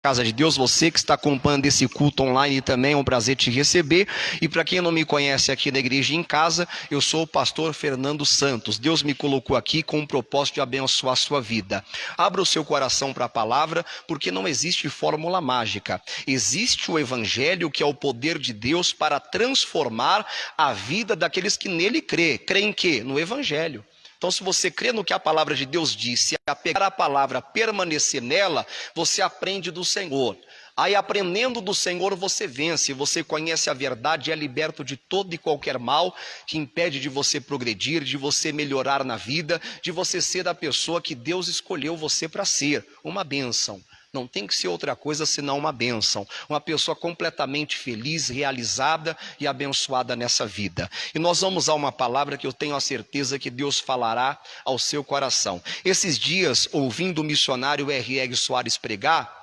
Casa de Deus, você que está acompanhando esse culto online também, é um prazer te receber. E para quem não me conhece aqui na Igreja em Casa, eu sou o pastor Fernando Santos. Deus me colocou aqui com o propósito de abençoar a sua vida. Abra o seu coração para a palavra, porque não existe fórmula mágica. Existe o Evangelho, que é o poder de Deus para transformar a vida daqueles que nele crê. Crê em quê? No Evangelho. Então, se você crê no que a palavra de Deus disse, apegar a palavra, permanecer nela, você aprende do Senhor. Aí, aprendendo do Senhor, você vence, você conhece a verdade e é liberto de todo e qualquer mal que impede de você progredir, de você melhorar na vida, de você ser a pessoa que Deus escolheu você para ser, uma bênção. Não tem que ser outra coisa senão uma bênção, uma pessoa completamente feliz, realizada e abençoada nessa vida. E nós vamos a uma palavra que eu tenho a certeza que Deus falará ao seu coração. Esses dias, ouvindo o missionário R.R. Soares pregar,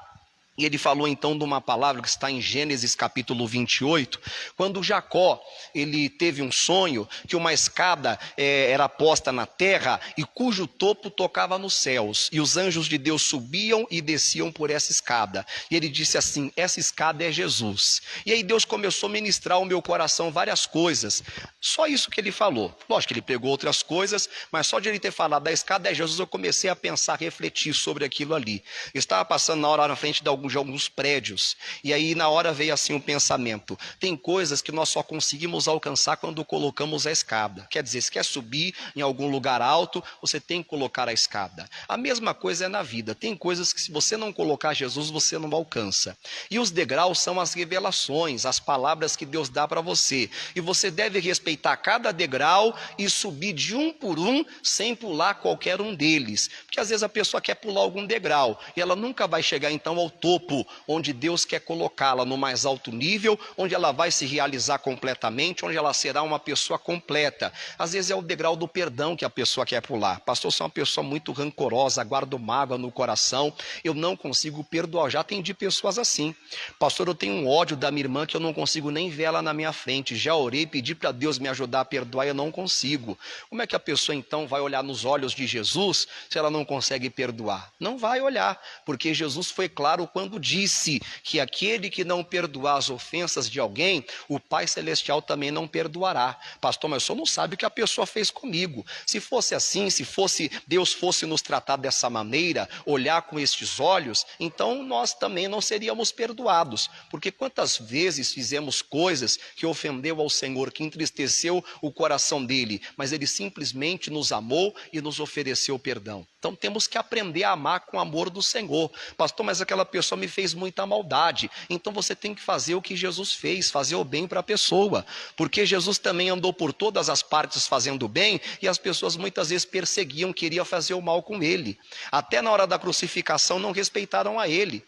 e ele falou então de uma palavra que está em Gênesis capítulo 28, quando Jacó, ele teve um sonho que uma escada era posta na terra e cujo topo tocava nos céus. E os anjos de Deus subiam e desciam por essa escada. E ele disse assim, essa escada é Jesus. E aí Deus começou a ministrar ao meu coração várias coisas. Só isso que ele falou. Lógico que ele pegou outras coisas, mas só de ele ter falado da escada é Jesus, eu comecei a pensar, a refletir sobre aquilo ali. Eu estava passando na hora na frente de alguns prédios, e aí na hora veio assim um pensamento, tem coisas que nós só conseguimos alcançar quando colocamos a escada. Quer dizer, se quer subir em algum lugar alto, você tem que colocar a escada. A mesma coisa é na vida, tem coisas que se você não colocar Jesus, você não alcança. E os degraus são as revelações, as palavras que Deus dá para você, e você deve respeitar cada degrau e subir de um por um, sem pular qualquer um deles, porque às vezes a pessoa quer pular algum degrau, e ela nunca vai chegar então ao topo, onde Deus quer colocá-la no mais alto nível, onde ela vai se realizar completamente, onde ela será uma pessoa completa. Às vezes é o degrau do perdão que a pessoa quer pular. Pastor, eu sou uma pessoa muito rancorosa, guardo mágoa no coração, eu não consigo perdoar. Já atendi pessoas assim. Pastor, eu tenho um ódio da minha irmã que eu não consigo nem ver ela na minha frente. Já orei, pedi para Deus me ajudar a perdoar e eu não consigo. Como é que a pessoa então vai olhar nos olhos de Jesus se ela não consegue perdoar? Não vai olhar, porque Jesus foi claro quando disse que aquele que não perdoar as ofensas de alguém, o Pai Celestial também não perdoará. Pastor, mas o senhor não sabe o que a pessoa fez comigo. Se fosse assim, se Deus fosse nos tratar dessa maneira, olhar com estes olhos, então nós também não seríamos perdoados. Porque quantas vezes fizemos coisas que ofendeu ao Senhor, que entristeceu o coração dele, mas ele simplesmente nos amou e nos ofereceu perdão. Então temos que aprender a amar com o amor do Senhor. Pastor, mas aquela pessoa me fez muita maldade. Então você tem que fazer o que Jesus fez, fazer o bem para a pessoa. Porque Jesus também andou por todas as partes fazendo o bem, e as pessoas muitas vezes perseguiam, queriam fazer o mal com ele. Até na hora da crucificação não respeitaram a ele.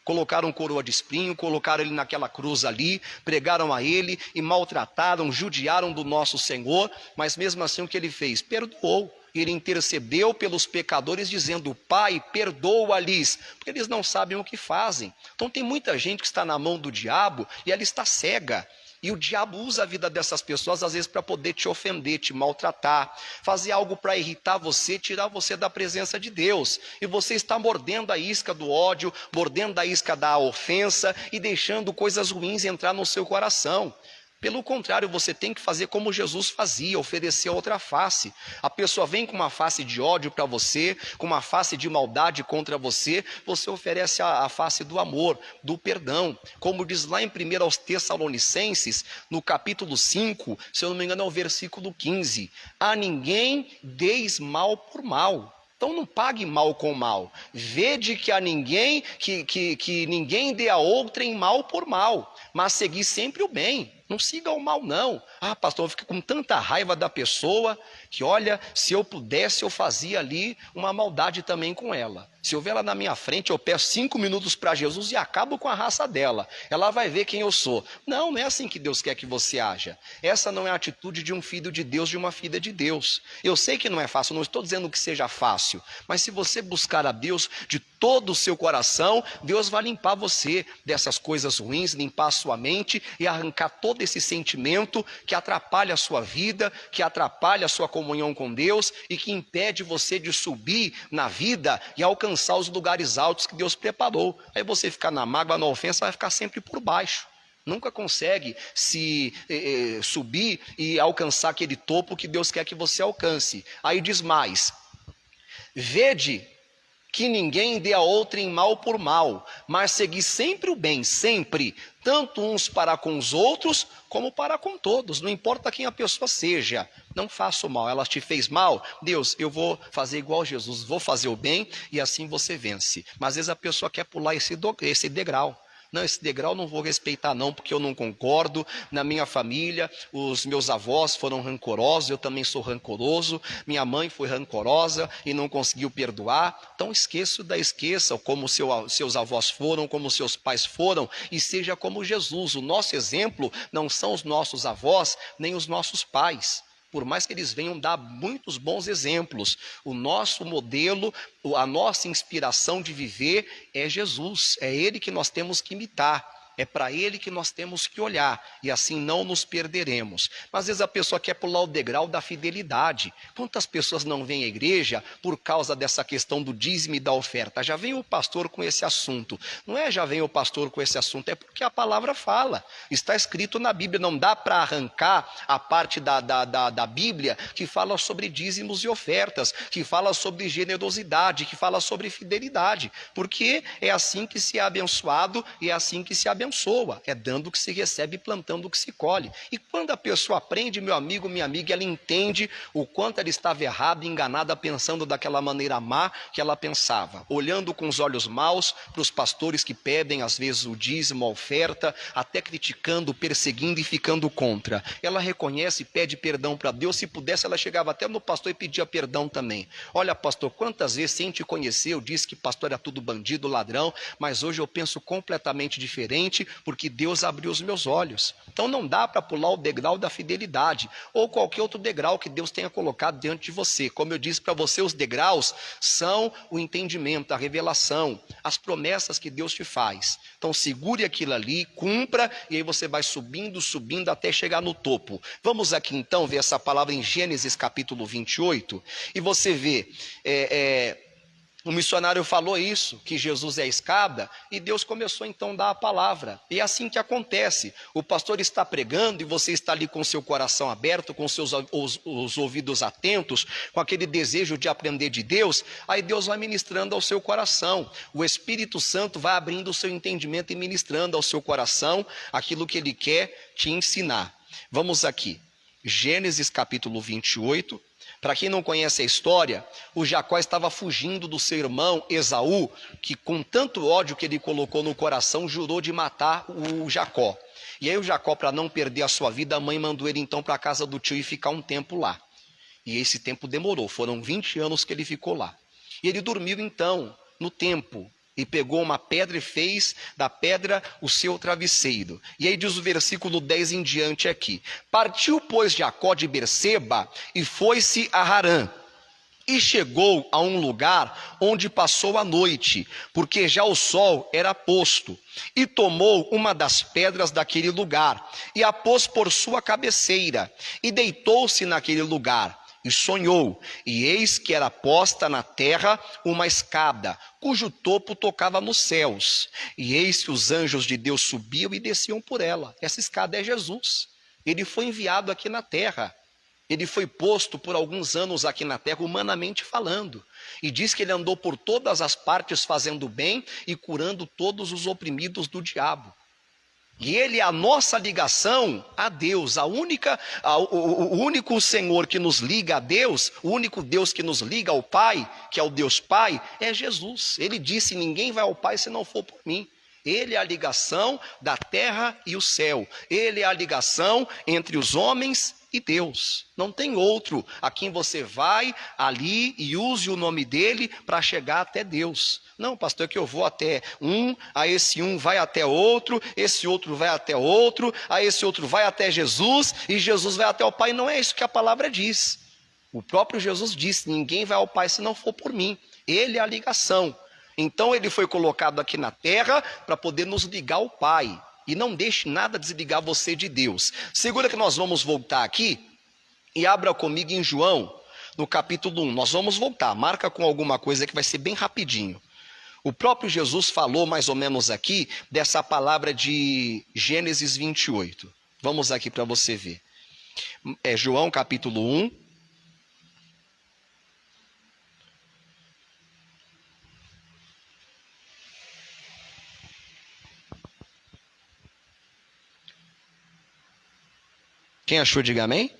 Colocaram coroa de espinho, colocaram ele naquela cruz ali, pregaram a ele e maltrataram, judiaram do nosso Senhor, mas mesmo assim o que ele fez? Perdoou. Ele intercedeu pelos pecadores dizendo, Pai, perdoa-lhes, porque eles não sabem o que fazem. Então tem muita gente que está na mão do diabo e ela está cega. E o diabo usa a vida dessas pessoas às vezes para poder te ofender, te maltratar, fazer algo para irritar você, tirar você da presença de Deus. E você está mordendo a isca do ódio, mordendo a isca da ofensa e deixando coisas ruins entrar no seu coração. Pelo contrário, você tem que fazer como Jesus fazia, oferecer outra face. A pessoa vem com uma face de ódio para você, com uma face de maldade contra você, você oferece a face do amor, do perdão. Como diz lá em 1 aos Tessalonicenses, no capítulo 5, se eu não me engano é o versículo 15, a ninguém deis mal por mal. Então não pague mal com mal. Vede que a ninguém, que ninguém dê a outrem mal por mal, mas seguir sempre o bem. Não siga o mal não. Ah, pastor, eu fico com tanta raiva da pessoa que olha, se eu pudesse eu fazia ali uma maldade também com ela. Se eu ver ela na minha frente, eu peço 5 minutos para Jesus e acabo com a raça dela. Ela vai ver quem eu sou. Não, não é assim que Deus quer que você haja. Essa não é a atitude de um filho de Deus, de uma filha de Deus. Eu sei que não é fácil, não estou dizendo que seja fácil. Mas se você buscar a Deus de todo o seu coração, Deus vai limpar você dessas coisas ruins, limpar a sua mente e arrancar todo esse sentimento que atrapalha a sua vida, que atrapalha a sua comunhão com Deus e que impede você de subir na vida e alcançar os lugares altos que Deus preparou. Aí você ficar na mágoa, na ofensa, vai ficar sempre por baixo. Nunca consegue subir e alcançar aquele topo que Deus quer que você alcance. Aí diz mais: vede que ninguém dê a outrem mal por mal, mas segui sempre o bem, sempre, tanto uns para com os outros, como para com todos, não importa quem a pessoa seja, não faça o mal. Ela te fez mal, Deus, eu vou fazer igual Jesus, vou fazer o bem, e assim você vence. Mas às vezes a pessoa quer pular esse degrau. Não, esse degrau não vou respeitar não, porque eu não concordo. Na minha família, os meus avós foram rancorosos, eu também sou rancoroso. Minha mãe foi rancorosa e não conseguiu perdoar. Então esqueça como seus avós foram, como seus pais foram, e seja como Jesus. O nosso exemplo não são os nossos avós, nem os nossos pais. Por mais que eles venham dar muitos bons exemplos, o nosso modelo, a nossa inspiração de viver é Jesus. É Ele que nós temos que imitar. É para Ele que nós temos que olhar, e assim não nos perderemos. Mas às vezes a pessoa quer pular o degrau da fidelidade. Quantas pessoas não vêm à igreja por causa dessa questão do dízimo e da oferta? Já vem o pastor com esse assunto. Não é já vem o pastor com esse assunto, é porque a palavra fala. Está escrito na Bíblia, não dá para arrancar a parte da Bíblia que fala sobre dízimos e ofertas, que fala sobre generosidade, que fala sobre fidelidade. Porque é assim que se é abençoado e é assim que se abençoa. É dando o que se recebe, plantando o que se colhe. E quando a pessoa aprende, meu amigo, minha amiga, ela entende o quanto ela estava errada, enganada, pensando daquela maneira má que ela pensava, olhando com os olhos maus para os pastores que pedem às vezes o dízimo, a oferta, até criticando, perseguindo e ficando contra. Ela reconhece e pede perdão para Deus. Se pudesse, ela chegava até no pastor e pedia perdão também. Olha, pastor, quantas vezes sem te conhecer eu disse que pastor era tudo bandido, ladrão, mas hoje eu penso completamente diferente, porque Deus abriu os meus olhos. Então não dá para pular o degrau da fidelidade, ou qualquer outro degrau que Deus tenha colocado diante de você. Como eu disse para você, os degraus são o entendimento, a revelação, as promessas que Deus te faz. Então segure aquilo ali, cumpra, e aí você vai subindo, subindo, até chegar no topo. Vamos aqui então ver essa palavra em Gênesis capítulo 28, e você vê, o missionário falou isso, que Jesus é a escada, e Deus começou então a dar a palavra. E é assim que acontece. O pastor está pregando e você está ali com seu coração aberto, com os ouvidos atentos, com aquele desejo de aprender de Deus, aí Deus vai ministrando ao seu coração. O Espírito Santo vai abrindo o seu entendimento e ministrando ao seu coração aquilo que Ele quer te ensinar. Vamos aqui, Gênesis capítulo 28. Para quem não conhece a história, o Jacó estava fugindo do seu irmão Esaú, que com tanto ódio que ele colocou no coração, jurou de matar o Jacó. E aí o Jacó, para não perder a sua vida, a mãe mandou ele então para a casa do tio e ficar um tempo lá. E esse tempo demorou, foram 20 anos que ele ficou lá. E ele dormiu então no templo, e pegou uma pedra e fez da pedra o seu travesseiro. E aí diz o versículo 10 em diante aqui: partiu, pois, Jacó de Berseba e foi-se a Harã. E chegou a um lugar onde passou a noite, porque já o sol era posto. E tomou uma das pedras daquele lugar, e a pôs por sua cabeceira, e deitou-se naquele lugar. E sonhou, e eis que era posta na terra uma escada, cujo topo tocava nos céus. E eis que os anjos de Deus subiam e desciam por ela. Essa escada é Jesus. Ele foi enviado aqui na terra. Ele foi posto por alguns anos aqui na terra, humanamente falando. E diz que ele andou por todas as partes fazendo bem e curando todos os oprimidos do diabo. E ele é a nossa ligação a Deus, o único Senhor que nos liga a Deus, o único Deus que nos liga ao Pai, que é o Deus Pai, é Jesus. Ele disse: ninguém vai ao Pai se não for por mim. Ele é a ligação da terra e o céu. Ele é a ligação entre os homens e Deus. Não tem outro a quem você vai ali e use o nome dele para chegar até Deus. Não, pastor, é que eu vou até um, a esse um vai até outro, esse outro vai até outro, a esse outro vai até Jesus, e Jesus vai até o Pai. Não é isso que a palavra diz. O próprio Jesus disse: ninguém vai ao Pai se não for por mim. Ele é a ligação. Então ele foi colocado aqui na terra para poder nos ligar ao Pai. E não deixe nada desligar você de Deus. Segura que nós vamos voltar aqui E abra comigo em João, no capítulo 1. Nós vamos voltar, marca com alguma coisa que vai ser bem rapidinho. O próprio Jesus falou mais ou menos aqui dessa palavra de Gênesis 28. Vamos aqui para você ver. É João capítulo 1. Quem achou, diga amém.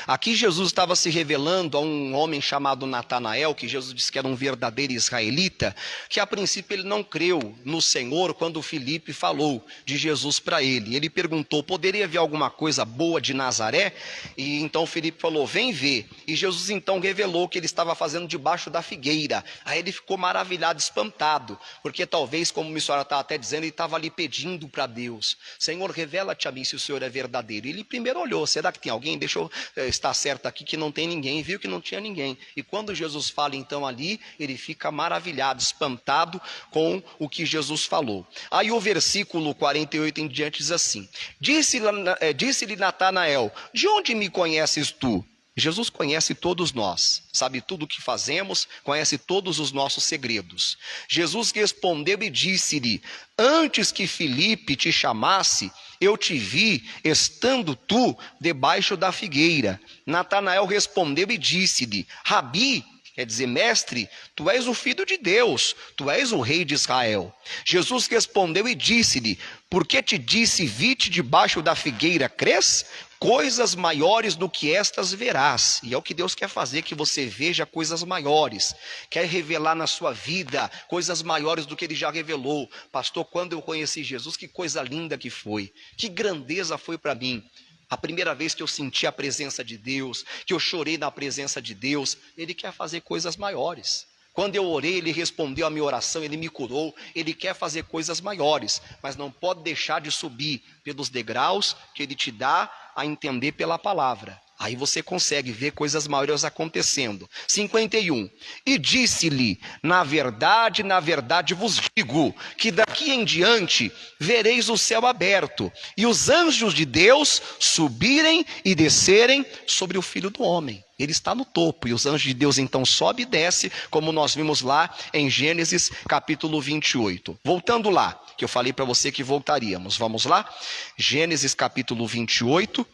Aqui Jesus estava se revelando a um homem chamado Natanael, que Jesus disse que era um verdadeiro israelita, que a princípio ele não creu no Senhor quando Filipe falou de Jesus para ele. Ele perguntou, poderia haver alguma coisa boa de Nazaré? E então Filipe falou, vem ver. E Jesus então revelou que ele estava fazendo debaixo da figueira. Aí ele ficou maravilhado, espantado, porque talvez, como o missionário estava até dizendo, ele estava ali pedindo para Deus, Senhor, revela-te a mim se o Senhor é verdadeiro. Ele primeiro olhou, será que tem alguém? Deixa eu estar certo aqui que não tem ninguém. Viu que não tinha ninguém. E quando Jesus fala então ali, ele fica maravilhado, espantado com o que Jesus falou. Aí o versículo 48 em diante diz assim, disse-lhe Natanael, de onde me conheces tu? Jesus conhece todos nós, sabe tudo o que fazemos, conhece todos os nossos segredos. Jesus respondeu e disse-lhe, antes que Filipe te chamasse, eu te vi estando tu debaixo da figueira. Natanael respondeu e disse-lhe, Rabi, quer dizer, mestre, tu és o filho de Deus, tu és o rei de Israel. Jesus respondeu e disse-lhe, porque te disse, vi-te debaixo da figueira, crês? Coisas maiores do que estas verás. E é o que Deus quer fazer, que você veja coisas maiores. Quer revelar na sua vida coisas maiores do que Ele já revelou. Pastor, quando eu conheci Jesus, que coisa linda que foi. Que grandeza foi para mim. A primeira vez que eu senti a presença de Deus, que eu chorei na presença de Deus. Ele quer fazer coisas maiores. Quando eu orei, Ele respondeu a minha oração, Ele me curou. Ele quer fazer coisas maiores, mas não pode deixar de subir pelos degraus que Ele te dá a entender pela palavra. Aí você consegue ver coisas maiores acontecendo. 51. E disse-lhe, na verdade vos digo, que daqui em diante vereis o céu aberto, e os anjos de Deus subirem e descerem sobre o Filho do Homem. Ele está no topo, e os anjos de Deus então sobe e desce, como nós vimos lá em Gênesis capítulo 28. Voltando lá, que eu falei para você que voltaríamos. Vamos lá? Gênesis capítulo 28.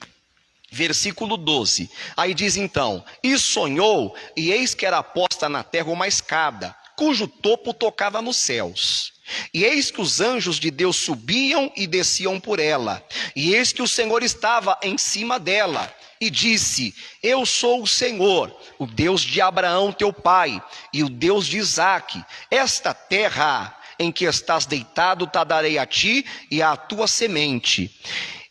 Versículo 12, aí diz então, e sonhou, e eis que era posta na terra uma escada, cujo topo tocava nos céus. E eis que os anjos de Deus subiam e desciam por ela, e eis que o Senhor estava em cima dela, e disse, eu sou o Senhor, o Deus de Abraão teu pai, e o Deus de Isaque. Esta terra em que estás deitado te darei a ti e à tua semente.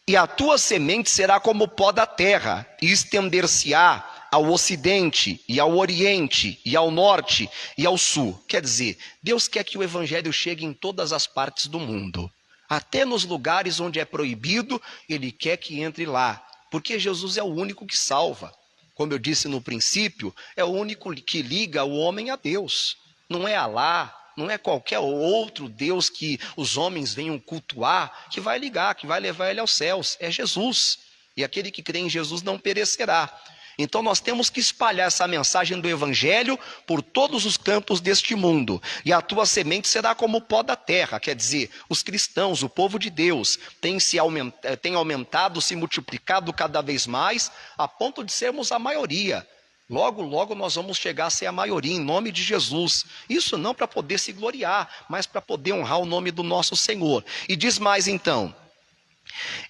E a tua semente será como o pó da terra, e estender-se-á ao ocidente, e ao oriente, e ao norte, e ao sul. Quer dizer, Deus quer que o evangelho chegue em todas as partes do mundo. Até nos lugares onde é proibido, Ele quer que entre lá. Porque Jesus é o único que salva. Como eu disse no princípio, é o único que liga o homem a Deus. Não é Alá. Não é qualquer outro Deus que os homens venham cultuar que vai ligar, que vai levar ele aos céus. É Jesus. E aquele que crê em Jesus não perecerá. Então nós temos que espalhar essa mensagem do Evangelho por todos os cantos deste mundo. E a tua semente será como o pó da terra. Quer dizer, os cristãos, o povo de Deus, tem aumentado, se multiplicado cada vez mais, a ponto de sermos a maioria. Logo, logo nós vamos chegar a ser a maioria, em nome de Jesus. Isso não para poder se gloriar, mas para poder honrar o nome do nosso Senhor. E diz mais então,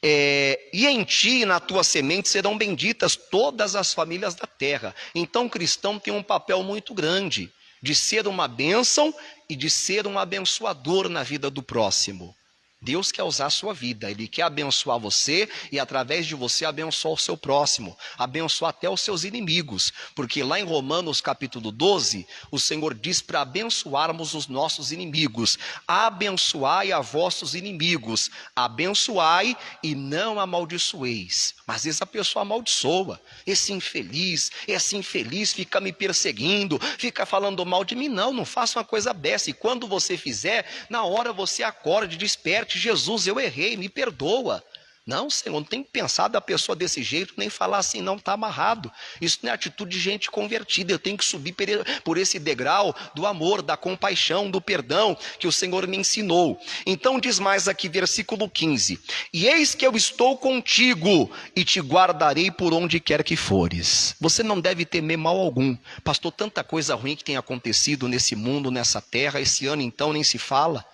e em ti e na tua semente serão benditas todas as famílias da terra. Então o cristão tem um papel muito grande, de ser uma bênção e de ser um abençoador na vida do próximo. Deus quer usar a sua vida, Ele quer abençoar você e através de você abençoar o seu próximo, abençoar até os seus inimigos, porque lá em Romanos capítulo 12, o Senhor diz para abençoarmos os nossos inimigos, abençoai a vossos inimigos, abençoai e não amaldiçoeis. Mas às vezes a pessoa amaldiçoa, esse infeliz fica me perseguindo, fica falando mal de mim. Não faça uma coisa dessa, e quando você fizer, na hora você acorde, desperte, Jesus, eu errei, me perdoa. Não, Senhor, não tem que pensar da pessoa desse jeito, nem falar assim, não, está amarrado. Isso não é atitude de gente convertida. Eu tenho que subir por esse degrau do amor, da compaixão, do perdão que o Senhor me ensinou. Então diz mais aqui, versículo 15: e eis que eu estou contigo e te guardarei por onde quer que fores. Você não deve temer mal algum. Pastor, tanta coisa ruim que tem acontecido nesse mundo, nessa terra, esse ano então nem se fala.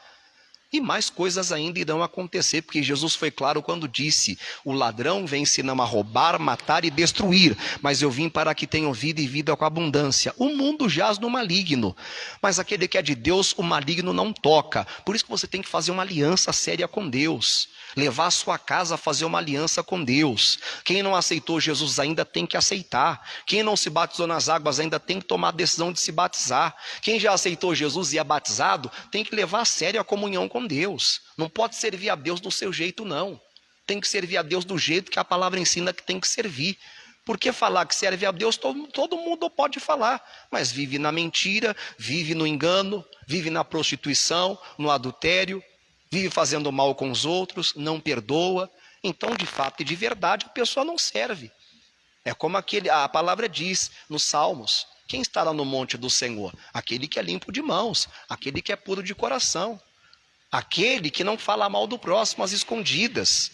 E mais coisas ainda irão acontecer, porque Jesus foi claro quando disse: o ladrão vem senão a roubar, matar e destruir, mas eu vim para que tenham vida e vida com abundância. O mundo jaz no maligno, mas aquele que é de Deus, o maligno não toca. Por isso que você tem que fazer uma aliança séria com Deus, levar a sua casa a fazer uma aliança com Deus. Quem não aceitou Jesus ainda tem que aceitar. Quem não se batizou nas águas ainda tem que tomar a decisão de se batizar. Quem já aceitou Jesus e é batizado tem que levar a sério a comunhão com Deus. Não pode servir a Deus do seu jeito, não. Tem que servir a Deus do jeito que a palavra ensina que tem que servir. Porque falar que serve a Deus, todo mundo pode falar, mas vive na mentira, vive no engano, vive na prostituição, no adultério, vive fazendo mal com os outros, não perdoa. Então, de fato e de verdade, a pessoa não serve. É como a palavra diz nos Salmos: quem estará no monte do Senhor? Aquele que é limpo de mãos, aquele que é puro de coração, aquele que não fala mal do próximo às escondidas.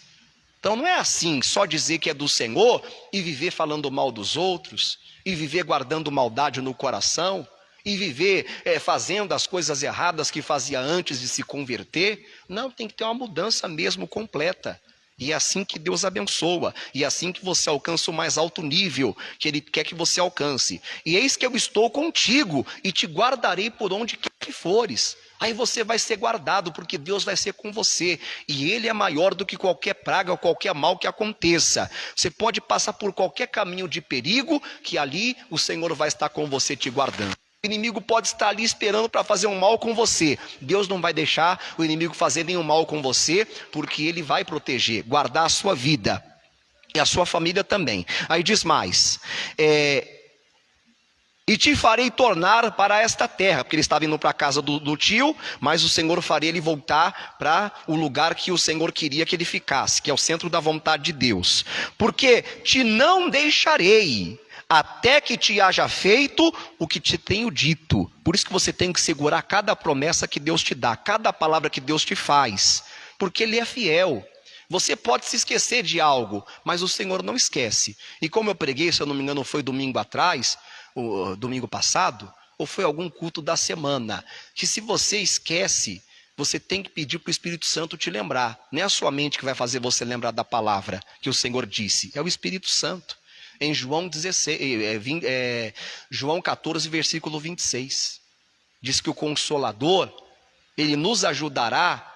Então não é assim, só dizer que é do Senhor e viver falando mal dos outros, e viver guardando maldade no coração, e viver fazendo as coisas erradas que fazia antes de se converter. Não, tem que ter uma mudança mesmo completa. E é assim que Deus abençoa, e é assim que você alcança o mais alto nível que Ele quer que você alcance. E eis que eu estou contigo e te guardarei por onde quer que fores. Aí você vai ser guardado, porque Deus vai ser com você. E Ele é maior do que qualquer praga ou qualquer mal que aconteça. Você pode passar por qualquer caminho de perigo, que ali o Senhor vai estar com você te guardando. O inimigo pode estar ali esperando para fazer um mal com você. Deus não vai deixar o inimigo fazer nenhum mal com você, porque Ele vai proteger, guardar a sua vida e a sua família também. Aí diz mais: e te farei tornar para esta terra, porque ele estava indo para a casa do tio, mas o Senhor faria ele voltar para o lugar que o Senhor queria que ele ficasse, que é o centro da vontade de Deus. Porque te não deixarei, até que te haja feito o que te tenho dito. Por isso que você tem que segurar cada promessa que Deus te dá, cada palavra que Deus te faz, porque Ele é fiel. Você pode se esquecer de algo, mas o Senhor não esquece. E como eu preguei, se eu não me engano foi domingo atrás, domingo passado, ou foi algum culto da semana, que se você esquece, você tem que pedir para o Espírito Santo te lembrar. Não é a sua mente que vai fazer você lembrar da palavra que o Senhor disse, é o Espírito Santo. Em João 14, versículo 26, diz que o Consolador, Ele nos ajudará,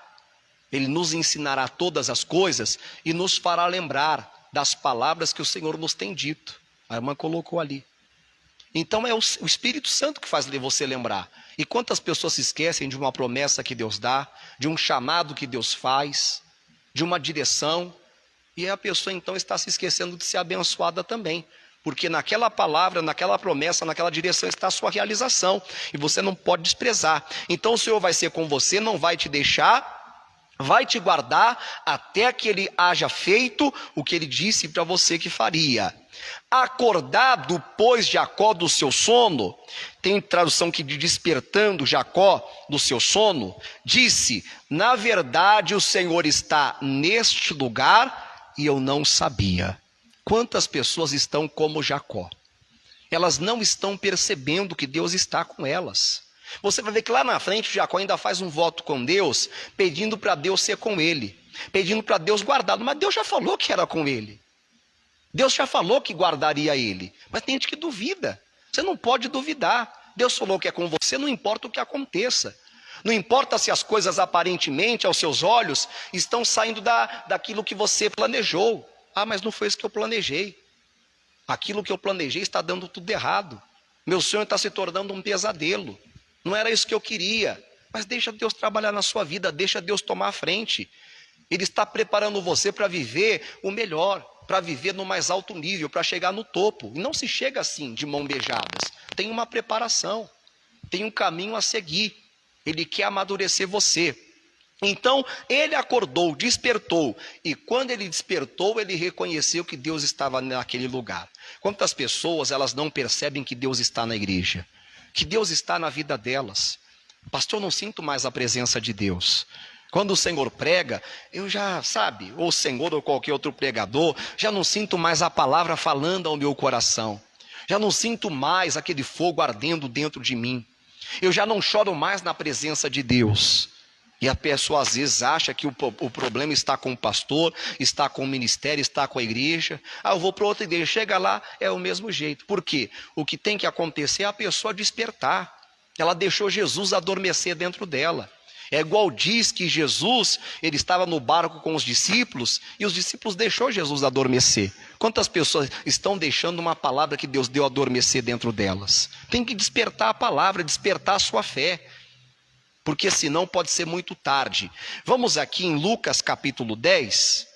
Ele nos ensinará todas as coisas e nos fará lembrar das palavras que o Senhor nos tem dito. A irmã colocou ali. Então é o Espírito Santo que faz você lembrar. E quantas pessoas se esquecem de uma promessa que Deus dá, de um chamado que Deus faz, de uma direção, e a pessoa então está se esquecendo de ser abençoada também. Porque naquela palavra, naquela promessa, naquela direção está a sua realização. E você não pode desprezar. Então o Senhor vai ser com você, não vai te deixar, vai te guardar até que Ele haja feito o que Ele disse para você que faria. Acordado, pois, Jacó do seu sono, tem tradução que diz despertando Jacó do seu sono, disse: na verdade o Senhor está neste lugar e eu não sabia. Quantas pessoas estão como Jacó? Elas não estão percebendo que Deus está com elas. Você vai ver que lá na frente Jacó ainda faz um voto com Deus, pedindo para Deus ser com ele, pedindo para Deus guardá-lo, mas Deus já falou que era com ele. Deus já falou que guardaria ele, mas tem gente que duvida. Você não pode duvidar. Deus falou que é com você, não importa o que aconteça. Não importa se as coisas aparentemente, aos seus olhos, estão saindo daquilo que você planejou. Ah, mas não foi isso que eu planejei. Aquilo que eu planejei está dando tudo errado. Meu sonho está se tornando um pesadelo. Não era isso que eu queria. Mas deixa Deus trabalhar na sua vida, deixa Deus tomar a frente. Ele está preparando você para viver o melhor, para viver no mais alto nível, para chegar no topo. E não se chega assim, de mãos beijadas. Tem uma preparação, tem um caminho a seguir. Ele quer amadurecer você. Então ele acordou, despertou, e quando ele despertou, ele reconheceu que Deus estava naquele lugar. Quantas pessoas elas não percebem que Deus está na igreja, que Deus está na vida delas? Pastor, eu não sinto mais a presença de Deus. Quando o Senhor prega, eu já, sabe, ou o Senhor ou qualquer outro pregador, já não sinto mais a palavra falando ao meu coração. Já não sinto mais aquele fogo ardendo dentro de mim. Eu já não choro mais na presença de Deus. E a pessoa às vezes acha que o problema está com o pastor, está com o ministério, está com a igreja. Eu vou para outra igreja, chega lá, é o mesmo jeito. Por quê? O que tem que acontecer é a pessoa despertar. Ela deixou Jesus adormecer dentro dela. É igual diz que Jesus, ele estava no barco com os discípulos, e os discípulos deixou Jesus adormecer. Quantas pessoas estão deixando uma palavra que Deus deu adormecer dentro delas? Tem que despertar a palavra, despertar a sua fé, porque senão pode ser muito tarde. Vamos aqui em Lucas capítulo 10.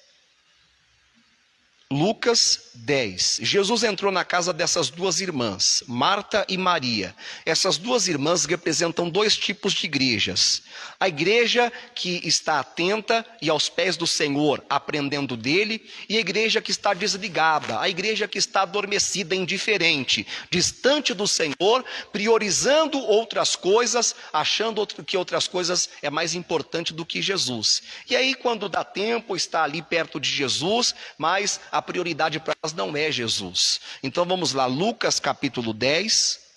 Lucas 10. Jesus entrou na casa dessas duas irmãs, Marta e Maria. Essas duas irmãs representam dois tipos de igrejas. A igreja que está atenta e aos pés do Senhor, aprendendo dele, e a igreja que está desligada, a igreja que está adormecida, indiferente, distante do Senhor, priorizando outras coisas, achando que outras coisas é mais importante do que Jesus. E aí, quando dá tempo, está ali perto de Jesus, mas a prioridade para elas não é Jesus. Então vamos lá, Lucas capítulo 10.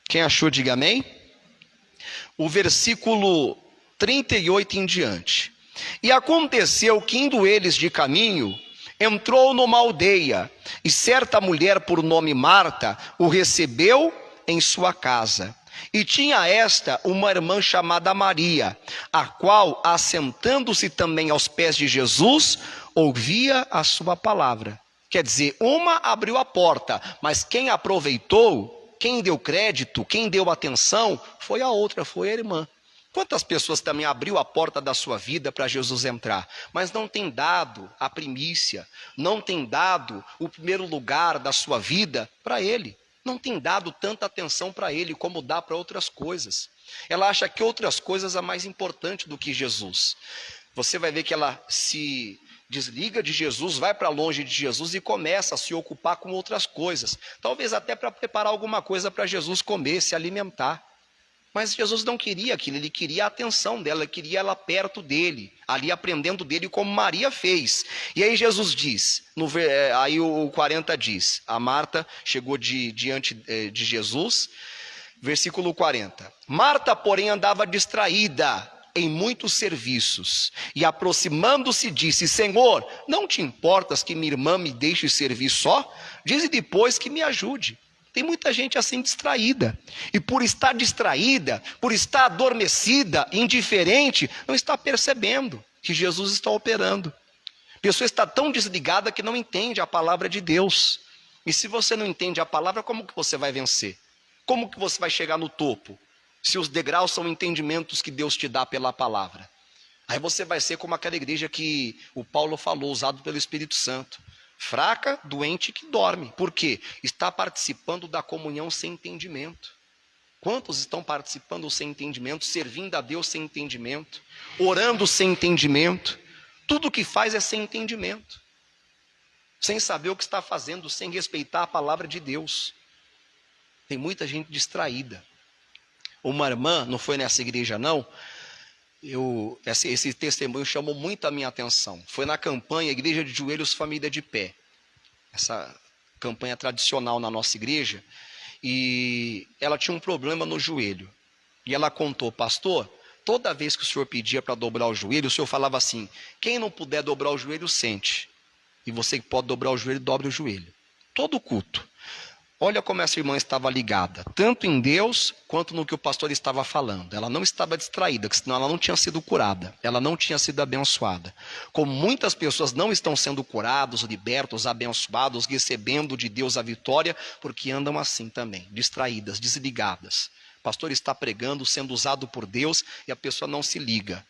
Quem achou, diga amém. O versículo 38 em diante. E aconteceu que, indo eles de caminho, entrou numa aldeia, e certa mulher por nome Marta o recebeu em sua casa. E tinha esta uma irmã chamada Maria, a qual, assentando-se também aos pés de Jesus, ouvia a sua palavra. Quer dizer, uma abriu a porta, mas quem aproveitou, quem deu crédito, quem deu atenção, foi a outra, foi a irmã. Quantas pessoas também abriu a porta da sua vida para Jesus entrar, mas não tem dado a primícia, não tem dado o primeiro lugar da sua vida para ele. Não tem dado tanta atenção para ele como dá para outras coisas. Ela acha que outras coisas é mais importante do que Jesus. Você vai ver que ela se desliga de Jesus, vai para longe de Jesus e começa a se ocupar com outras coisas. Talvez até para preparar alguma coisa para Jesus comer, se alimentar. Mas Jesus não queria aquilo, ele queria a atenção dela, ele queria ela perto dele, ali aprendendo dele como Maria fez. E aí Jesus diz, aí o 40 diz, a Marta chegou diante de Jesus, versículo 40. Marta, porém, andava distraída em muitos serviços, e aproximando-se disse, Senhor, não te importas que minha irmã me deixe servir só? Dize depois que me ajude. Tem muita gente assim distraída, e por estar distraída, por estar adormecida, indiferente, não está percebendo que Jesus está operando. A pessoa está tão desligada que não entende a palavra de Deus. E se você não entende a palavra, como que você vai vencer? Como que você vai chegar no topo? Se os degraus são entendimentos que Deus te dá pela palavra. Aí você vai ser como aquela igreja que o Paulo falou, usado pelo Espírito Santo. Fraca, doente que dorme. Por quê? Está participando da comunhão sem entendimento. Quantos estão participando sem entendimento, servindo a Deus sem entendimento, orando sem entendimento? Tudo que faz é sem entendimento. Sem saber o que está fazendo, sem respeitar a palavra de Deus. Tem muita gente distraída. Uma irmã, não foi nessa igreja não, esse testemunho chamou muito a minha atenção. Foi na campanha Igreja de Joelhos, Família de Pé. Essa campanha tradicional na nossa igreja. E ela tinha um problema no joelho. E ela contou, pastor, toda vez que o senhor pedia para dobrar o joelho, o senhor falava assim, quem não puder dobrar o joelho, sente. E você que pode dobrar o joelho, dobre o joelho. Todo culto. Olha como essa irmã estava ligada, tanto em Deus, quanto no que o pastor estava falando. Ela não estava distraída, senão ela não tinha sido curada, ela não tinha sido abençoada. Como muitas pessoas não estão sendo curados, libertos, abençoados, recebendo de Deus a vitória, porque andam assim também, distraídas, desligadas. O pastor está pregando, sendo usado por Deus, e a pessoa não se liga.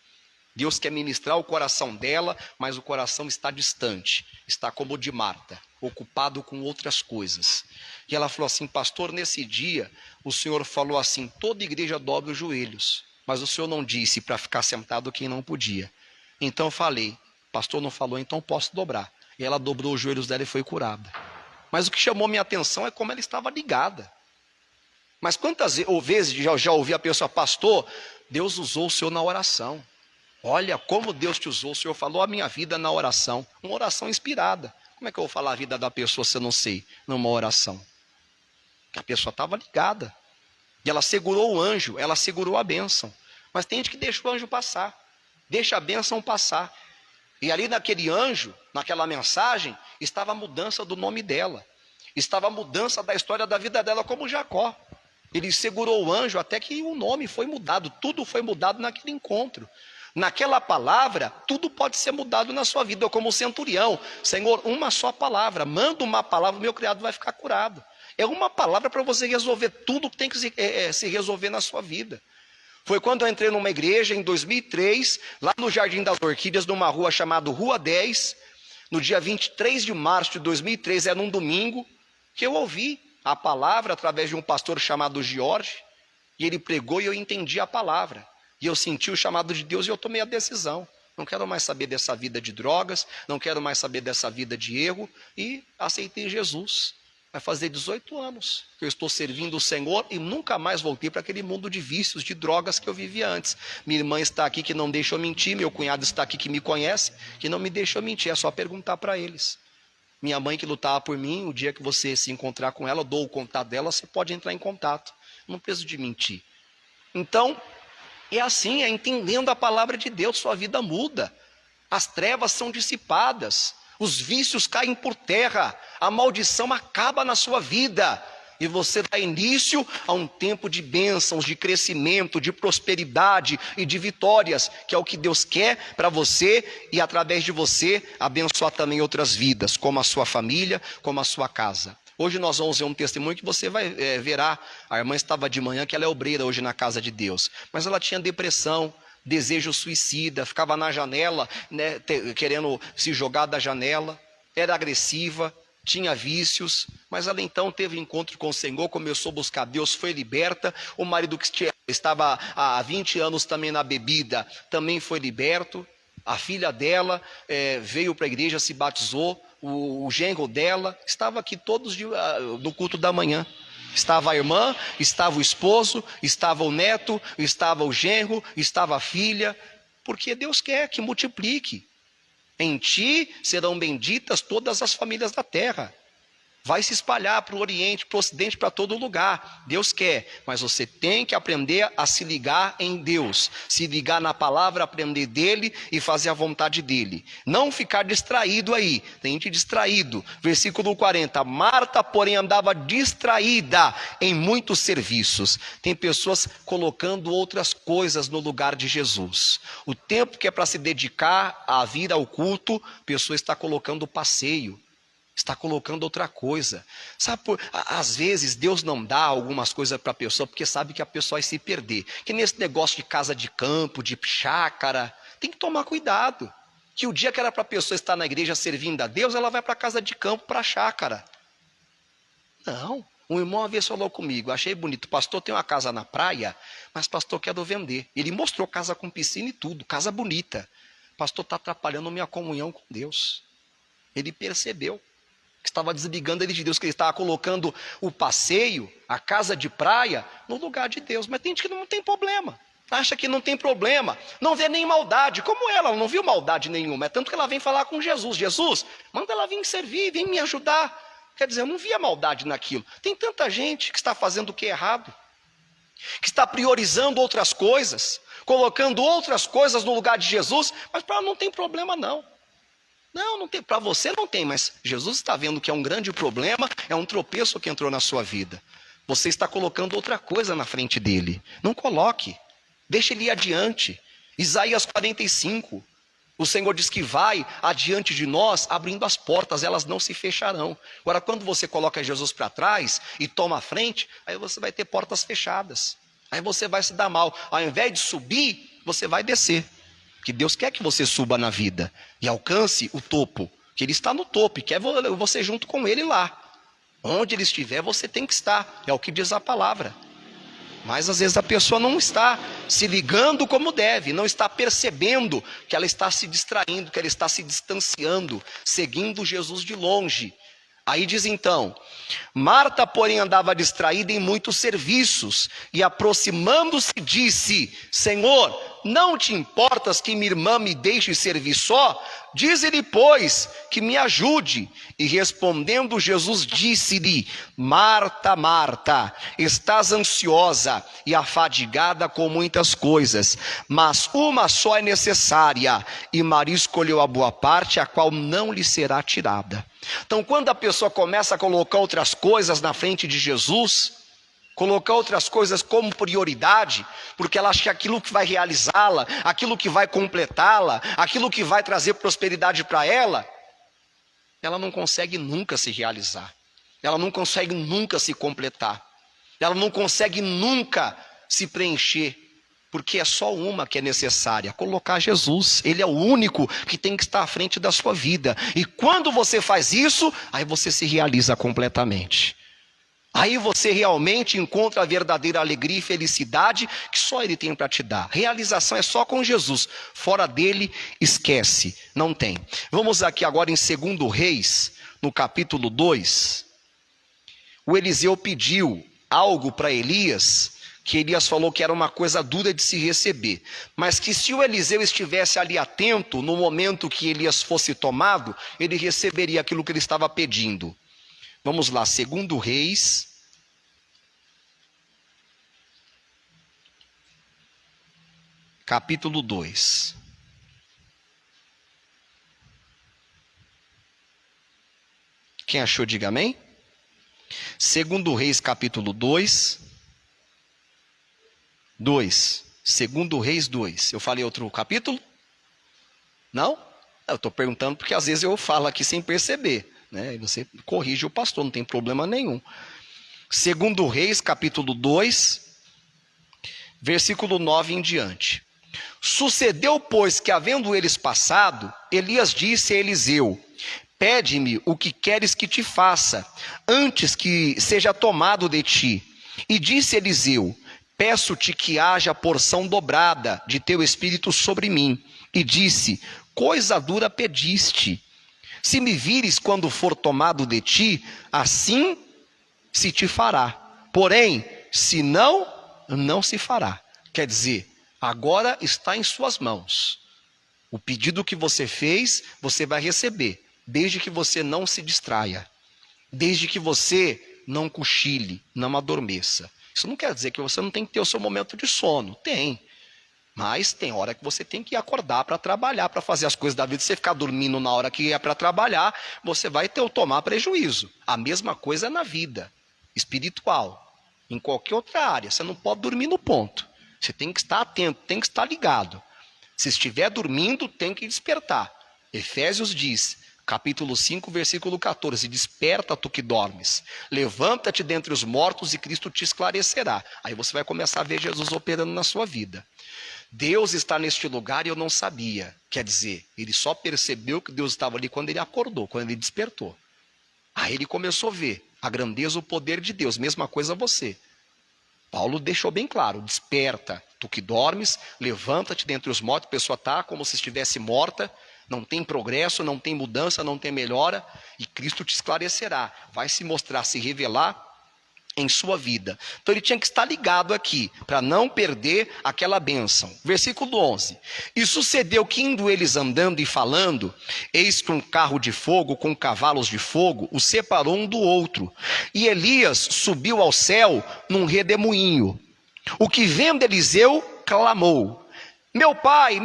Deus quer ministrar o coração dela, mas o coração está distante, está como o de Marta, ocupado com outras coisas. E ela falou assim: pastor, nesse dia o senhor falou assim, toda igreja dobra os joelhos, mas o senhor não disse para ficar sentado quem não podia. Então eu falei: pastor não falou, então posso dobrar. E ela dobrou os joelhos dela e foi curada. Mas o que chamou minha atenção é como ela estava ligada. Mas quantas vezes já ouvi a pessoa: pastor, Deus usou o senhor na oração. Olha como Deus te usou, o senhor falou a minha vida na oração. Uma oração inspirada. Como é que eu vou falar a vida da pessoa se eu não sei? Numa oração. Porque a pessoa estava ligada. E ela segurou o anjo, ela segurou a bênção. Mas tem gente que deixa o anjo passar. Deixa a bênção passar. E ali naquele anjo, naquela mensagem, estava a mudança do nome dela. Estava a mudança da história da vida dela, como Jacó. Ele segurou o anjo até que o nome foi mudado. Tudo foi mudado naquele encontro. Naquela palavra, tudo pode ser mudado na sua vida, como o centurião. Senhor, uma só palavra, manda uma palavra, o meu criado vai ficar curado. É uma palavra para você resolver tudo que tem que se resolver na sua vida. Foi quando eu entrei numa igreja em 2003, lá no Jardim das Orquídeas, numa rua chamada Rua 10, no dia 23 de março de 2003, era um domingo, que eu ouvi a palavra através de um pastor chamado Jorge, e ele pregou e eu entendi a palavra. E eu senti o chamado de Deus e eu tomei a decisão. Não quero mais saber dessa vida de drogas, não quero mais saber dessa vida de erro, e aceitei Jesus. Vai fazer 18 anos que eu estou servindo o Senhor e nunca mais voltei para aquele mundo de vícios, de drogas que eu vivia antes. Minha irmã está aqui que não deixa eu mentir, meu cunhado está aqui que me conhece, que não me deixa eu mentir, é só perguntar para eles. Minha mãe que lutava por mim, o dia que você se encontrar com ela, eu dou o contato dela, você pode entrar em contato. Não preciso de mentir. Então, é assim, é entendendo a palavra de Deus, sua vida muda. As trevas são dissipadas, os vícios caem por terra, a maldição acaba na sua vida. E você dá início a um tempo de bênçãos, de crescimento, de prosperidade e de vitórias, que é o que Deus quer para você e através de você abençoar também outras vidas, como a sua família, como a sua casa. Hoje nós vamos ver um testemunho que você verá. A irmã estava de manhã, que ela é obreira hoje na casa de Deus, mas ela tinha depressão, desejo suicida, ficava na janela, né, querendo se jogar da janela, era agressiva, tinha vícios, mas ela então teve encontro com o Senhor, começou a buscar Deus, foi liberta. O marido que estava há 20 anos também na bebida, também foi liberto. A filha dela veio para a igreja, se batizou. O genro dela estava aqui todos no culto da manhã. Estava a irmã, estava o esposo, estava o neto, estava o genro, estava a filha, porque Deus quer que multiplique. Em ti serão benditas todas as famílias da terra. Vai se espalhar para o Oriente, para o Ocidente, para todo lugar. Deus quer, mas você tem que aprender a se ligar em Deus. Se ligar na palavra, aprender dele e fazer a vontade dele. Não ficar distraído aí. Tem gente distraído. Versículo 40. Marta, porém, andava distraída em muitos serviços. Tem pessoas colocando outras coisas no lugar de Jesus. O tempo que é para se dedicar a vir ao culto, a pessoa está colocando passeio. Está colocando outra coisa. Sabe, às vezes Deus não dá algumas coisas para a pessoa porque sabe que a pessoa vai se perder. Que nesse negócio de casa de campo, de chácara, tem que tomar cuidado. Que o dia que era para a pessoa estar na igreja servindo a Deus, ela vai para a casa de campo, para a chácara. Não. Um irmão uma vez falou comigo, achei bonito, pastor tem uma casa na praia, mas pastor quero vender. Ele mostrou casa com piscina e tudo, casa bonita. Pastor está atrapalhando minha comunhão com Deus. Ele percebeu que estava desligando ele de Deus, que ele estava colocando o passeio, a casa de praia, no lugar de Deus. Mas tem gente que não tem problema, acha que não tem problema, não vê nem maldade, como ela não viu maldade nenhuma, é tanto que ela vem falar com Jesus, Jesus, manda ela vir servir, vem me ajudar. Quer dizer, eu não via maldade naquilo. Tem tanta gente que está fazendo o que é errado, que está priorizando outras coisas, colocando outras coisas no lugar de Jesus, mas para ela não tem problema não. Não tem, para você não tem, mas Jesus está vendo que é um grande problema, é um tropeço que entrou na sua vida. Você está colocando outra coisa na frente dele. Não coloque, deixe ele ir adiante. Isaías 45, o Senhor diz que vai adiante de nós, abrindo as portas, elas não se fecharão. Agora, quando você coloca Jesus para trás e toma a frente, aí você vai ter portas fechadas. Aí você vai se dar mal. Ao invés de subir, você vai descer. Que Deus quer que você suba na vida e alcance o topo, que Ele está no topo e quer você junto com Ele lá. Onde Ele estiver, você tem que estar, é o que diz a palavra. Mas às vezes a pessoa não está se ligando como deve, não está percebendo que ela está se distraindo, que ela está se distanciando, seguindo Jesus de longe. Aí diz então: Marta, porém, andava distraída em muitos serviços, e aproximando-se disse: Senhor, não te importas que minha irmã me deixe servir só? Dize-lhe, pois, que me ajude. E respondendo Jesus disse-lhe: Marta, Marta, estás ansiosa e afadigada com muitas coisas, mas uma só é necessária, e Maria escolheu a boa parte, a qual não lhe será tirada. Então, quando a pessoa começa a colocar outras coisas na frente de Jesus, colocar outras coisas como prioridade, porque ela acha que aquilo que vai realizá-la, aquilo que vai completá-la, aquilo que vai trazer prosperidade para ela não consegue nunca se realizar, ela não consegue nunca se completar, ela não consegue nunca se preencher, porque é só uma que é necessária: colocar Jesus. Ele é o único que tem que estar à frente da sua vida, e quando você faz isso, aí você se realiza completamente. Aí você realmente encontra a verdadeira alegria e felicidade que só Ele tem para te dar. Realização é só com Jesus. Fora dele, esquece. Não tem. Vamos aqui agora em 2 Reis, no capítulo 2. O Eliseu pediu algo para Elias, que Elias falou que era uma coisa dura de se receber. Mas que se o Eliseu estivesse ali atento, no momento que Elias fosse tomado, ele receberia aquilo que ele estava pedindo. Vamos lá, 2 Reis, capítulo 2. Quem achou, diga amém. 2 Reis, capítulo 2. 2. 2 Reis 2. Eu falei outro capítulo? Não? Eu estou perguntando porque às vezes eu falo aqui sem perceber. E você corrige o pastor, não tem problema nenhum. 2 Reis, capítulo 2, versículo 9 em diante. Sucedeu, pois, que havendo eles passado, Elias disse a Eliseu: Pede-me o que queres que te faça, antes que seja tomado de ti. E disse Eliseu: Peço-te que haja porção dobrada de teu espírito sobre mim. E disse: Coisa dura pediste. Se me vires quando for tomado de ti, assim se te fará. Porém, se não, não se fará. Quer dizer, agora está em suas mãos. O pedido que você fez, você vai receber, desde que você não se distraia, desde que você não cochile, não adormeça. Isso não quer dizer que você não tem que ter o seu momento de sono. Tem. Mas tem hora que você tem que acordar para trabalhar, para fazer as coisas da vida. Se você ficar dormindo na hora que é para trabalhar, você vai tomar prejuízo. A mesma coisa na vida espiritual, em qualquer outra área. Você não pode dormir no ponto. Você tem que estar atento, tem que estar ligado. Se estiver dormindo, tem que despertar. Efésios diz, capítulo 5, versículo 14: Desperta, tu que dormes. Levanta-te dentre os mortos e Cristo te esclarecerá. Aí você vai começar a ver Jesus operando na sua vida. Deus está neste lugar e eu não sabia. Quer dizer, ele só percebeu que Deus estava ali quando ele acordou, quando ele despertou. Aí ele começou a ver a grandeza, o poder de Deus. Mesma coisa você. Paulo deixou bem claro: desperta, tu que dormes, levanta-te dentre os mortos. A pessoa está como se estivesse morta, não tem progresso, não tem mudança, não tem melhora, e Cristo te esclarecerá, vai se mostrar, se revelar em sua vida. Então ele tinha que estar ligado aqui, para não perder aquela bênção. Versículo 11. E sucedeu que, indo eles andando e falando, eis que um carro de fogo com cavalos de fogo os separou um do outro. E Elias subiu ao céu num redemoinho. O que vendo Eliseu, clamou: meu pai,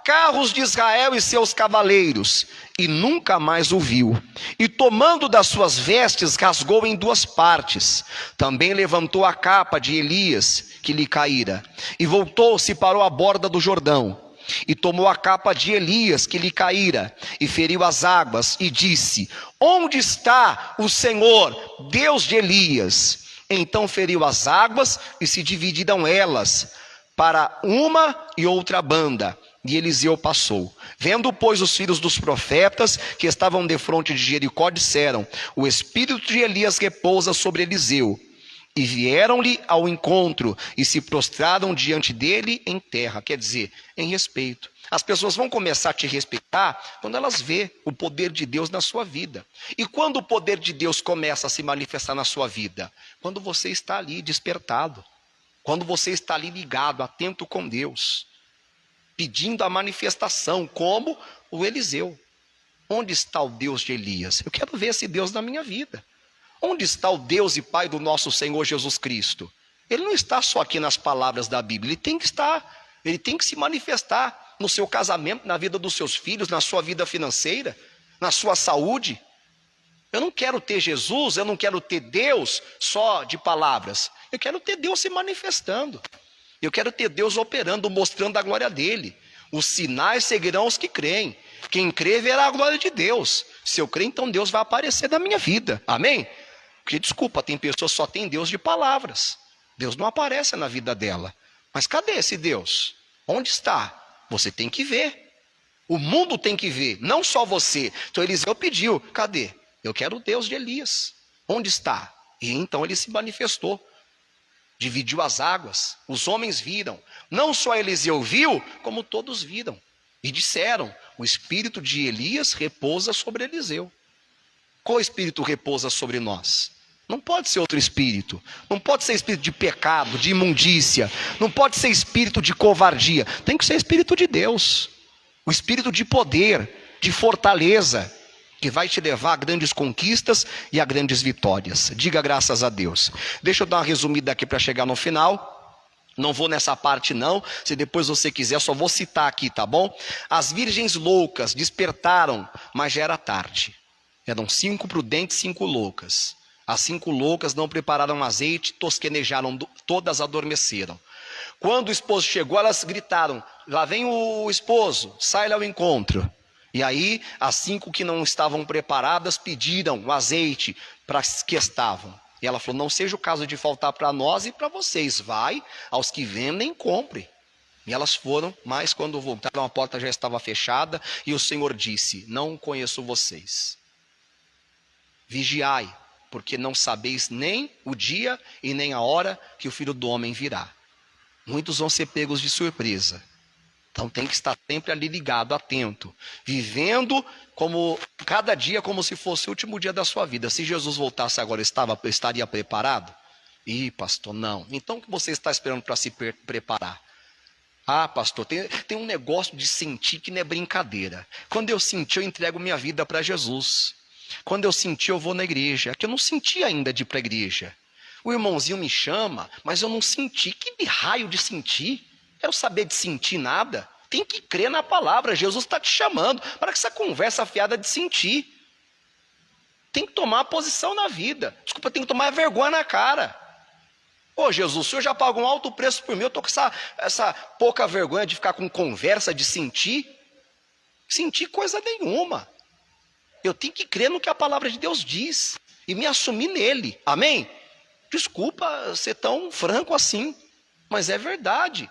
carros de Israel e seus cavaleiros. E nunca mais o viu. E tomando das suas vestes, rasgou em duas partes. Também levantou a capa de Elias, que lhe caíra, e voltou-se para a borda do Jordão. E tomou a capa de Elias, que lhe caíra, e feriu as águas, e disse: onde está o Senhor, Deus de Elias? Então feriu as águas, e se dividiram elas para uma e outra banda. E Eliseu passou. Vendo, pois, os filhos dos profetas que estavam defronte de Jericó, disseram: o espírito de Elias repousa sobre Eliseu. E vieram-lhe ao encontro e se prostraram diante dele em terra. Quer dizer, em respeito. As pessoas vão começar a te respeitar quando elas vê o poder de Deus na sua vida. E quando o poder de Deus começa a se manifestar na sua vida? Quando você está ali despertado. Quando você está ali ligado, atento com Deus. Pedindo a manifestação, como o Eliseu. Onde está o Deus de Elias? Eu quero ver esse Deus na minha vida. Onde está o Deus e Pai do nosso Senhor Jesus Cristo? Ele não está só aqui nas palavras da Bíblia, ele tem que estar, ele tem que se manifestar no seu casamento, na vida dos seus filhos, na sua vida financeira, na sua saúde. Eu não quero ter Jesus, eu não quero ter Deus só de palavras. Eu quero ter Deus se manifestando. Eu quero ter Deus operando, mostrando a glória dele. Os sinais seguirão os que creem. Quem crê verá a glória de Deus. Se eu crer, então Deus vai aparecer na minha vida. Amém? Porque, desculpa, tem pessoas que só tem Deus de palavras. Deus não aparece na vida dela. Mas cadê esse Deus? Onde está? Você tem que ver. O mundo tem que ver, não só você. Então Eliseu pediu, cadê? Eu quero o Deus de Elias. Onde está? E então ele se manifestou. Dividiu as águas, os homens viram. Não só Eliseu viu, como todos viram. E disseram, o espírito de Elias repousa sobre Eliseu. Qual espírito repousa sobre nós? Não pode ser outro espírito. Não pode ser espírito de pecado, de imundícia. Não pode ser espírito de covardia. Tem que ser espírito de Deus. O espírito de poder, de fortaleza, que vai te levar a grandes conquistas e a grandes vitórias. Diga graças a Deus. Deixa eu dar uma resumida aqui para chegar no final. Não vou nessa parte não, se depois você quiser, só vou citar aqui, tá bom? As virgens loucas despertaram, mas já era tarde. Eram 5 prudentes e 5 loucas. As 5 loucas não prepararam azeite, tosquenejaram, todas adormeceram. Quando o esposo chegou, elas gritaram, lá vem o esposo, sai-lhe ao encontro. E aí, as 5 que não estavam preparadas pediram o azeite para as que estavam. E ela falou, não seja o caso de faltar para nós e para vocês. Vai, aos que vendem, compre. E elas foram, mas quando voltaram, a porta já estava fechada. E o Senhor disse, não conheço vocês. Vigiai, porque não sabeis nem o dia e nem a hora que o Filho do Homem virá. Muitos vão ser pegos de surpresa. Então tem que estar sempre ali ligado, atento, vivendo como cada dia como se fosse o último dia da sua vida. Se Jesus voltasse agora, estaria preparado? Ih, pastor, não. Então o que você está esperando para se preparar? Ah, pastor, tem um negócio de sentir que não é brincadeira. Quando eu sentir, eu entrego minha vida para Jesus. Quando eu sentir, eu vou na igreja. É que eu não senti ainda de ir para a igreja. O irmãozinho me chama, mas eu não senti. Que raio de sentir? Quero saber de sentir nada. Tem que crer na palavra. Jesus está te chamando. Para que essa conversa fiada de sentir. Tem que tomar a posição na vida. Desculpa, tem que tomar vergonha na cara. Ô Jesus, o senhor já pagou um alto preço por mim. Eu estou com essa pouca vergonha de ficar com conversa de sentir. Sentir coisa nenhuma. Eu tenho que crer no que a palavra de Deus diz. E me assumir nele. Amém? Desculpa ser tão franco assim. Mas é verdade.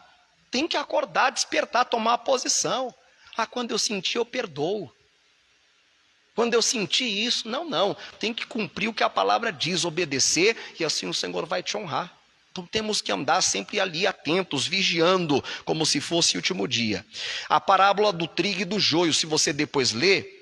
Tem que acordar, despertar, tomar a posição. Ah, quando eu sentir, eu perdoo. Quando eu sentir isso, não. Tem que cumprir o que a palavra diz, obedecer, e assim o Senhor vai te honrar. Então temos que andar sempre ali atentos, vigiando, como se fosse o último dia. A parábola do trigo e do joio, se você depois ler,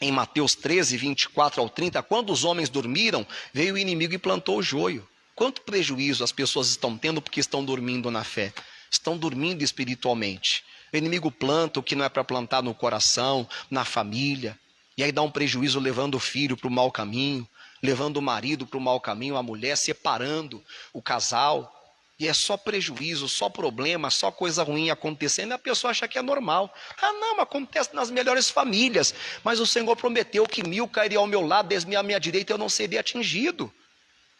em Mateus 13, 24 ao 30, quando os homens dormiram, veio o inimigo e plantou o joio. Quanto prejuízo as pessoas estão tendo porque estão dormindo na fé? Estão dormindo espiritualmente. O inimigo planta o que não é para plantar no coração, na família. E aí dá um prejuízo levando o filho para o mau caminho, levando o marido para o mau caminho, a mulher separando o casal. E é só prejuízo, só problema, só coisa ruim acontecendo. E a pessoa acha que é normal. Ah não, acontece nas melhores famílias. Mas o Senhor prometeu que 1000 cairiam ao meu lado, 10.000 à minha direita, eu não seria atingido.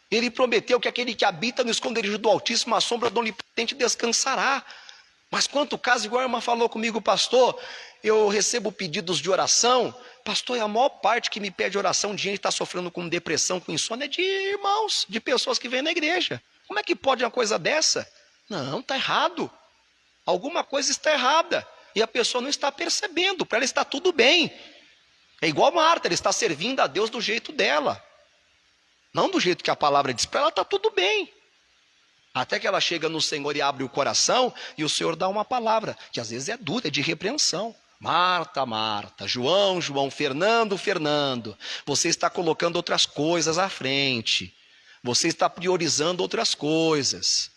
Ele prometeu que aquele que habita no esconderijo do Altíssimo, a sombra do Onipotente descansará. Mas quanto caso, igual a irmã falou comigo, pastor, eu recebo pedidos de oração. Pastor, a maior parte que me pede oração de gente que está sofrendo com depressão, com insônia, é de irmãos, de pessoas que vêm na igreja. Como é que pode uma coisa dessa? Não, está errado. Alguma coisa está errada. e a pessoa não está percebendo, para ela está tudo bem. É igual Marta, ela está servindo a Deus do jeito dela, não do jeito que a palavra diz, para ela está tudo bem. Até que ela chega no Senhor e abre o coração, e o Senhor dá uma palavra, que às vezes é dura, é de repreensão. Marta, Marta, João, João, Fernando, Fernando, você está colocando outras coisas à frente, você está priorizando outras coisas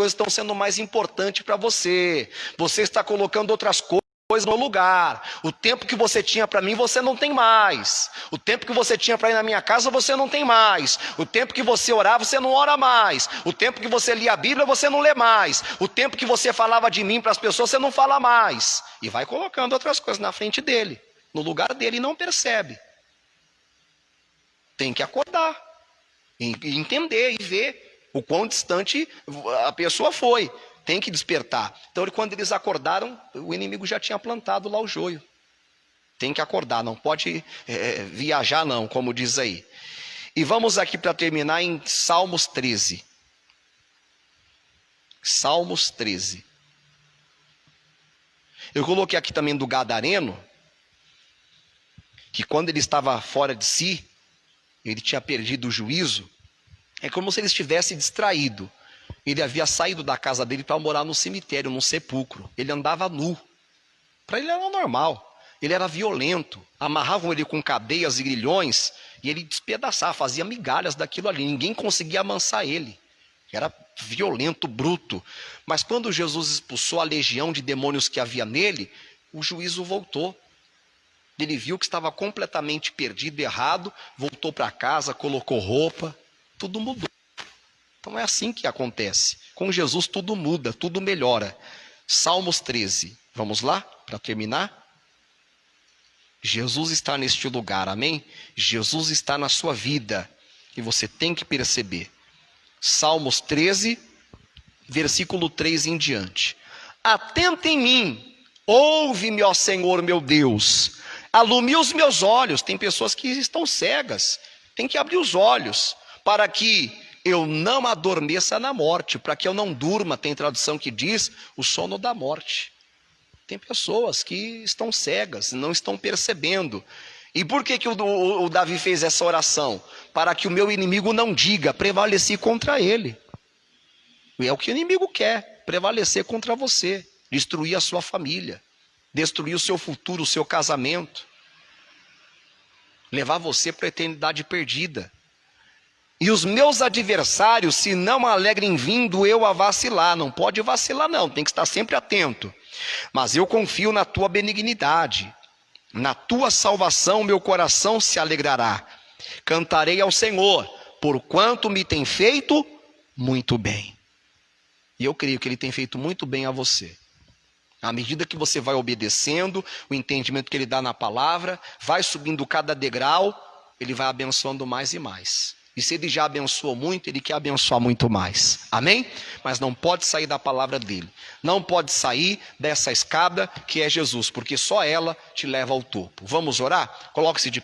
estão sendo mais importantes para você, você está colocando outras coisas no lugar, o tempo que você tinha para mim você não tem mais, o tempo que você tinha para ir na minha casa você não tem mais, o tempo que você orava você não ora mais, o tempo que você lia a Bíblia você não lê mais, o tempo que você falava de mim para as pessoas você não fala mais, e vai colocando outras coisas na frente dele, no lugar dele, e não percebe. Tem que acordar, e entender e ver o quão distante a pessoa foi. Tem que despertar. Então, quando eles acordaram, o inimigo já tinha plantado lá o joio. Tem que acordar, não pode viajar não, como diz aí. E vamos aqui para terminar em Salmos 13. Salmos 13. Eu coloquei aqui também do gadareno, que quando ele estava fora de si, ele tinha perdido o juízo, é como se ele estivesse distraído. Ele havia saído da casa dele para morar no cemitério, num sepulcro. Ele andava nu. Para ele era normal. Ele era violento. Amarravam ele com cadeias e grilhões e ele despedaçava, fazia migalhas daquilo ali. Ninguém conseguia amansar ele. Era violento, bruto. Mas quando Jesus expulsou a legião de demônios que havia nele, o juízo voltou. Ele viu que estava completamente perdido, errado, voltou para casa, colocou roupa, tudo mudou. Então é assim que acontece. Com Jesus tudo muda, tudo melhora. Salmos 13. Vamos lá, para terminar? Jesus está neste lugar, amém? Jesus está na sua vida. E você tem que perceber. Salmos 13, versículo 3 em diante. Atenta em mim, ouve-me, ó Senhor meu Deus. Alume os meus olhos. Tem pessoas que estão cegas. Tem que abrir os olhos para que eu não adormeça na morte, para que eu não durma, tem tradução que diz, o sono da morte. Tem pessoas que estão cegas, não estão percebendo. E por que o Davi fez essa oração? Para que o meu inimigo não diga, prevaleci contra ele. E é o que o inimigo quer, prevalecer contra você, destruir a sua família, destruir o seu futuro, o seu casamento, levar você para a eternidade perdida. E os meus adversários, se não alegrem vindo eu a vacilar, não pode vacilar não, tem que estar sempre atento. Mas eu confio na tua benignidade, na tua salvação meu coração se alegrará. Cantarei ao Senhor, porquanto me tem feito muito bem. E eu creio que Ele tem feito muito bem a você. À medida que você vai obedecendo, o entendimento que Ele dá na palavra, vai subindo cada degrau, Ele vai abençoando mais e mais. E se Ele já abençoou muito, Ele quer abençoar muito mais. Amém? Mas não pode sair da palavra dEle. Não pode sair dessa escada que é Jesus, porque só ela te leva ao topo. Vamos orar? Coloque-se de